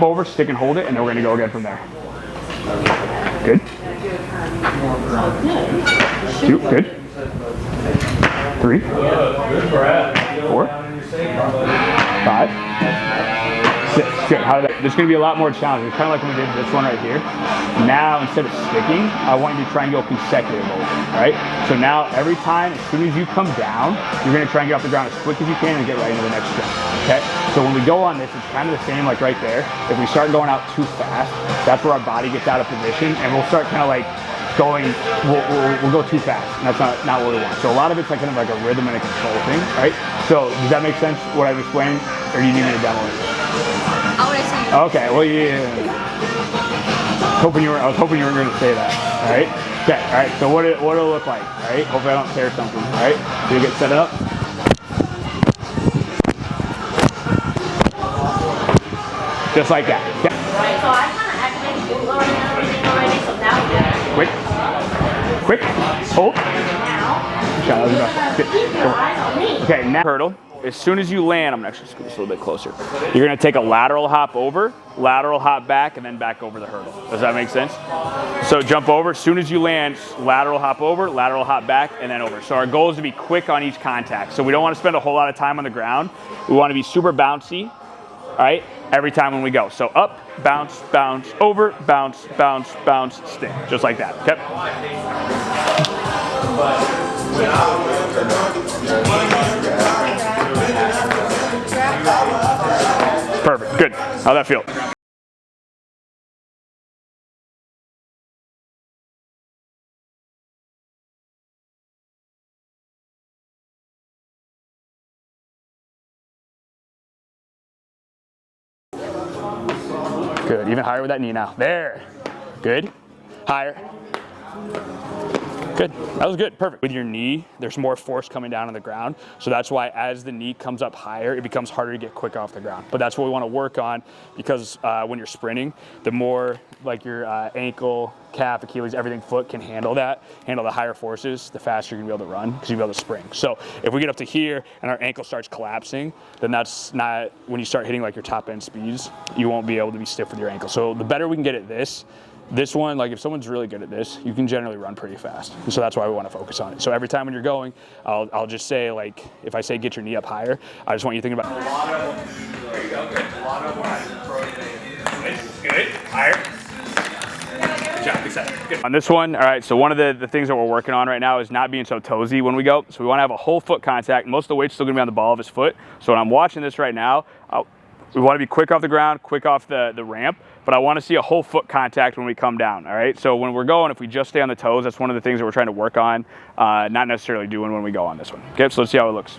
over, stick and hold it, and then we're gonna go again from there. Good. 2, good. 3, 4, 5, 6. Good. How did that? There's gonna be a lot more challenging. It's kind of like when we did this one right here. Now instead of sticking, I want you to try and go consecutive over, right? So now every time, as soon as you come down, you're gonna try and get off the ground as quick as you can and get right into the next jump. Okay? So when we go on this, it's kind of the same like right there. If we start going out too fast, that's where our body gets out of position, and we'll start kind of like going, we'll go too fast, and that's not what we want. So a lot of it's like kind of like a rhythm and a control thing, right? So does that make sense, what I'm explaining, or do you need me to demo it? I want to see you. Okay, well, yeah. I was hoping you were going to say that, all right? Okay, all right, so what it'll look like, all right? Hopefully I don't tear something, all right? So you get set up. Just like that. Okay. Right, so I kind of activated boot loading and everything already, so now we're good. Quick, hold. Now, okay, now hurdle. As soon as you land, I'm gonna actually scoot this a little bit closer. You're gonna take a lateral hop over, lateral hop back, and then back over the hurdle. Does that make sense? So jump over, as soon as you land, lateral hop over, lateral hop back, and then over. So our goal is to be quick on each contact. So we don't wanna spend a whole lot of time on the ground. We wanna be super bouncy, all right, every time when we go. So up, bounce, bounce, over, bounce, bounce, bounce, stick, just like that, okay? Perfect, good. How'd that feel? Good, even higher with that knee now. There, good, higher. Good, that was good, perfect. With your knee, there's more force coming down on the ground. So that's why as the knee comes up higher, it becomes harder to get quick off the ground. But that's what we wanna work on, because when you're sprinting, the more like your ankle, calf, Achilles, everything, foot can handle the higher forces, the faster you're gonna be able to run, because you'll be able to spring. So if we get up to here and our ankle starts collapsing, then that's not, when you start hitting like your top end speeds, you won't be able to be stiff with your ankle. So the better we can get at this one, like if someone's really good at this, you can generally run pretty fast. And so that's why we want to focus on it. So every time when you're going, I'll just say, like, if I say get your knee up higher, I just want you to think about it. There you go, good. A lot of good, higher. Good job, excited. Good. On this one, all right, so one of the things that we're working on right now is not being so toesy when we go. So we want to have a whole foot contact. Most of the weight's still going to be on the ball of his foot. So when I'm watching this right now, we want to be quick off the ground, quick off the ramp, but I want to see a whole foot contact when we come down, all right? So when we're going, if we just stay on the toes, that's one of the things that we're trying to work on, not necessarily doing when we go on this one. Okay, so let's see how it looks.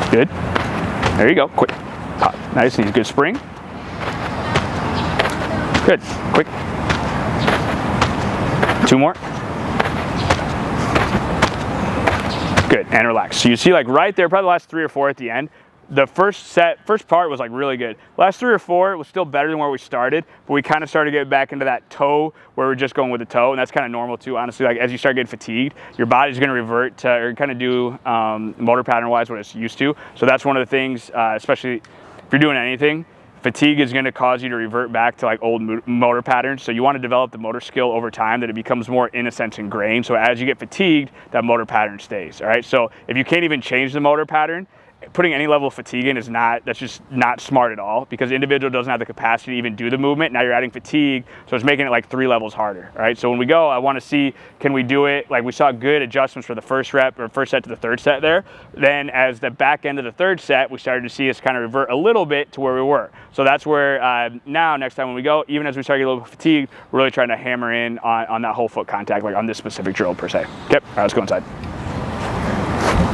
Good. There you go, quick. Nice, and good spring. Good, quick. 2 more. Good, and relax. So you see like right there, probably the last 3 or 4 at the end, the first part was like really good. Last 3 or 4 was still better than where we started, but we kind of started getting back into that toe where we're just going with the toe, and that's kind of normal too, honestly. Like as you start getting fatigued, your body's gonna revert to, or kind of do motor pattern wise what it's used to. So that's one of the things, especially if you're doing anything, fatigue is going to cause you to revert back to like old motor patterns. So you want to develop the motor skill over time that it becomes more, in a sense, ingrained. So as you get fatigued, that motor pattern stays, all right? So if you can't even change the motor pattern, putting any level of fatigue in is that's just not smart at all, because the individual doesn't have the capacity to even do the movement. Now you're adding fatigue, so it's making it like 3 levels harder, all right? So when we go, I want to see, can we do it? Like we saw good adjustments for the first rep or first set to the third set there. Then as the back end of the third set, we started to see us kind of revert a little bit to where we were. So that's where now next time when we go, even as we start getting a little bit fatigued, we're really trying to hammer in on that whole foot contact, like on this specific drill per se. Okay, all right, let's go inside.